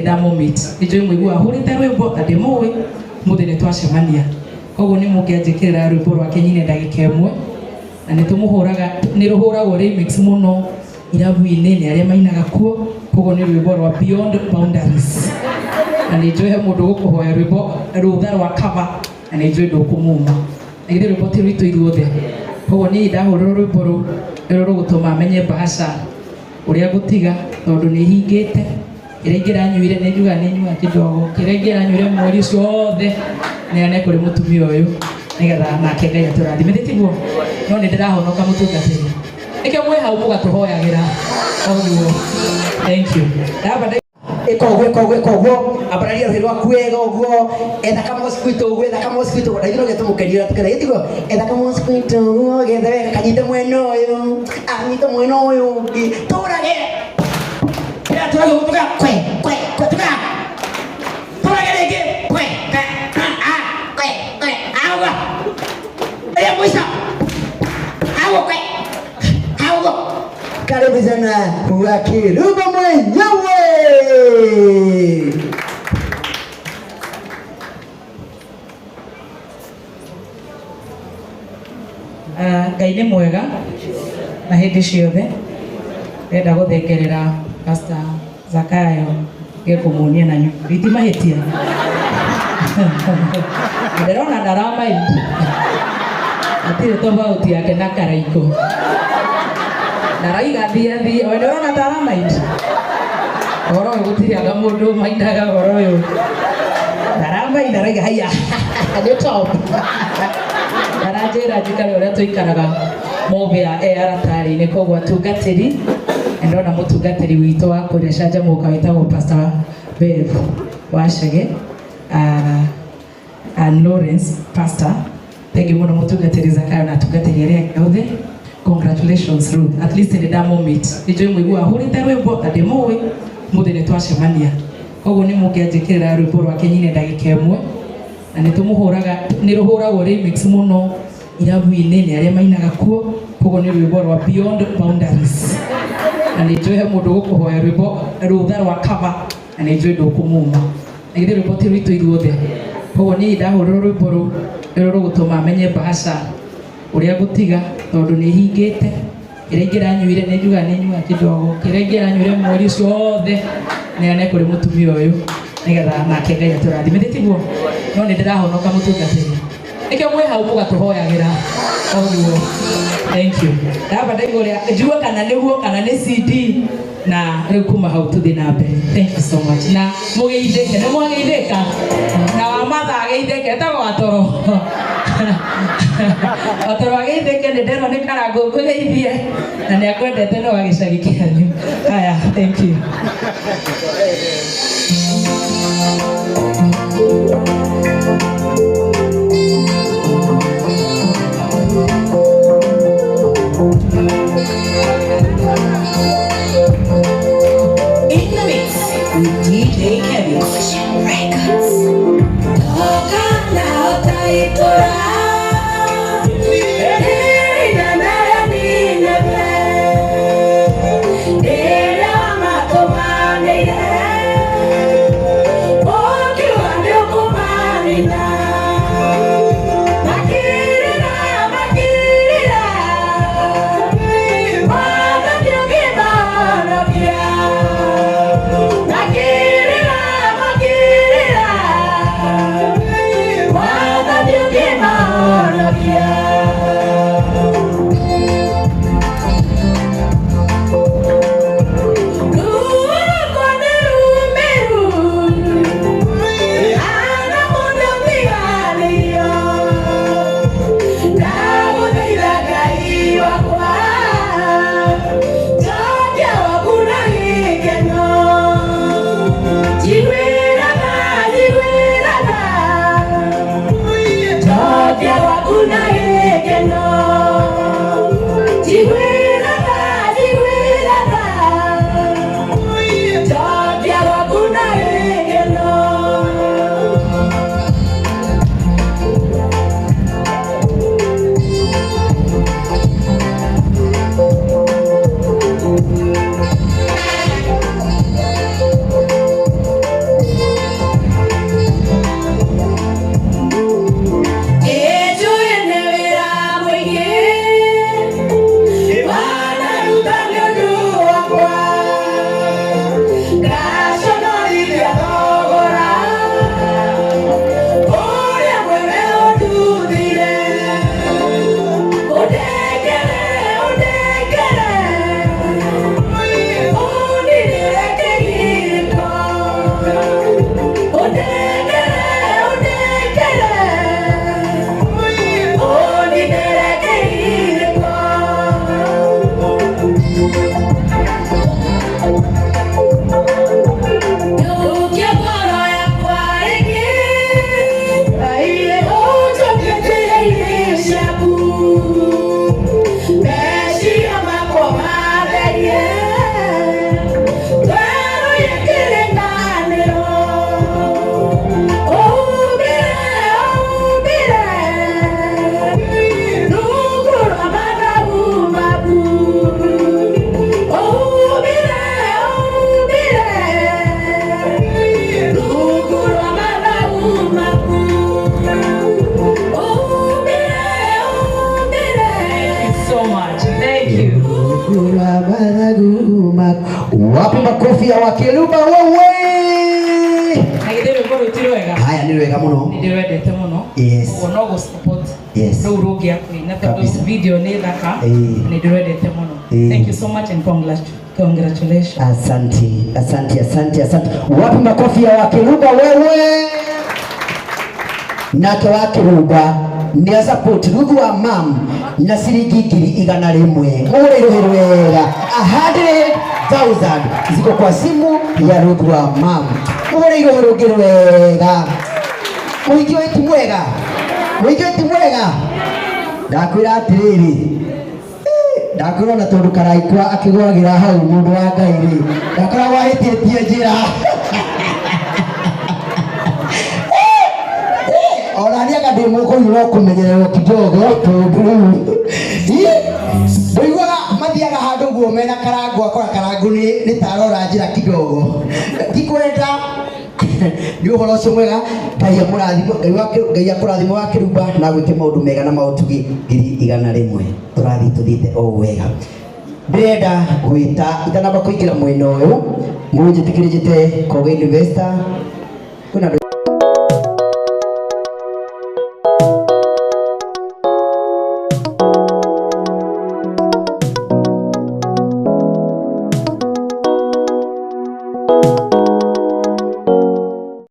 ndamo meet ijo mwigua hurite rwimbo ndimui muthine twacemania koguo ni mukianjikirira rwimbo rwa kenyine ndagika imwe na nitumuhuraga ni ruhuragwo remix muno irabu-ini ni aria mainaga kuo koguo ni rwimbo rwa Beyond Boundaries na ni njoe mundu gukuhoya rwimbo rutha rwa cover na ni njoe ndukumuma nigire rwimbo ti rwitu ithuothe koguo ni ndahurira rwimbo ru rugutuma amenye bahasha uria gutiga tondu ni hingite ira ingiranyuire ni njuga ni nyua kidogo kira ingiranyuire mweri ucio othe ni ane kuri mutumia uyu nigetha nake Ngai aturathime tiguo no ni ndirahonoka mutungatiri ike mwe hau mugatuhoyagira oguo thank you koguo abararia ruhirwa kwega uguo ethaka mosquito uguo ethaka mosquito ndaigiro getumukeria tukere tiguo ethaka mosquito gethe kanyite mweno uyu anyite mweno uyu turage ya turage utuka kwe tuka turage lege kwe awa ya muisa awa kwe awa karibu sana Wakiruba mwenyewe. Ngai ni mwega na hindi ciothe ndenda guthengerera Pastor Zakayo gekumunia na nyumba itimahitia ndirona ndaramaindi atire tofauti yake na Karaiko naraiga thia we ndirona ndaramaindi oro gutiriaga mundu maindaga oro uyu ndaramaindi araiga haya ni top Narajera jikari uria tuikaraga mobia aratari-ini koguo atungatiri ndona mutungatiri witu wa kuria canjamuka witagwo Pastor Bev Wachege and Lawrence Pastor thank you muno mutungatiri Zakayo na atungatiri aria othe congratulations Ruth at least ni ndamo meet ijo mwigua hurite rwimbo ndimui muthine twacemania koguo ni mukianjikirira rwimbo rwa kenyine ndagika imwe na nitumuhuraga ni ruhuragwo remix muno irabu-ini ni aria mainaga kuo koguo ni rwimbo rwa Beyond Boundaries na ni njoe mundu gukuhoya rwimbo rutha rwa cover na ni njoe ndukumuma nigire rwimbo ti rwitu ithuothe koguo ni ndahurira rwimbo ru rugutuma amenye bahasha uria gutiga tondu ni hingite ira ingiranyuire ni njuga ni nyua kidogo kira ingiranyuire mweri ucio othe ni ane kuri mutumia uyu nigetha nake Ngai aturathime tiguo no ni ndirahonoka mutungatiri ike mwe hau mugatuhoyagira oguo thank you ndaba ndaiguria njua kana niguo kana ni CD na riu kuma hau tuthi na mbere thank you so much na mugeitheke ni mwageitheka na wamatha ageitheke etagwo atoro atoro ageitheke ni ndero ni karango ngugeithie na ni akwendete no agicagi kianyu haya thank you In the mix with DJ Kevin Records. Toka na utaitora. Wapi makofi ya Wakiluba wewe? Agithero ko rutiro wega. Haya ni wega muno. Ni dirwendete muno. Yes. Ono go support. Yes. No urugi akuina tondu video ni thaka. Ni dirwendete muno. Thank you so much and congratulations. Asante. Wapi makofi ya Wakiluba wewe? Nake Wakiluba ni support Ruth wa mam na ciringi 100 mureroherwe wega 100,000 ziko kwa simu ya Ruth wa mam mureroherwe wega muingio wetu mwega ndakwira atiriri ndakwira na tondu karaikwa akigwagira hau mundu wa Ngai ri ndakora wahititie njira orania kademo ko yuro kumenyerero kidogo tondu ndigwa mathiaga handu guo mena karangu akora karangu ni tarora njira kidogo ndikwenda ni uhoro ucio mwega Ngai amurathimo Ngai akurathimo Wakiluba na gwike maundu mega na mautugi 100 turathi tuthite o wega ndenda gwita itanamba kuingira mwena uyu munjitikirite Kobe Investor kuna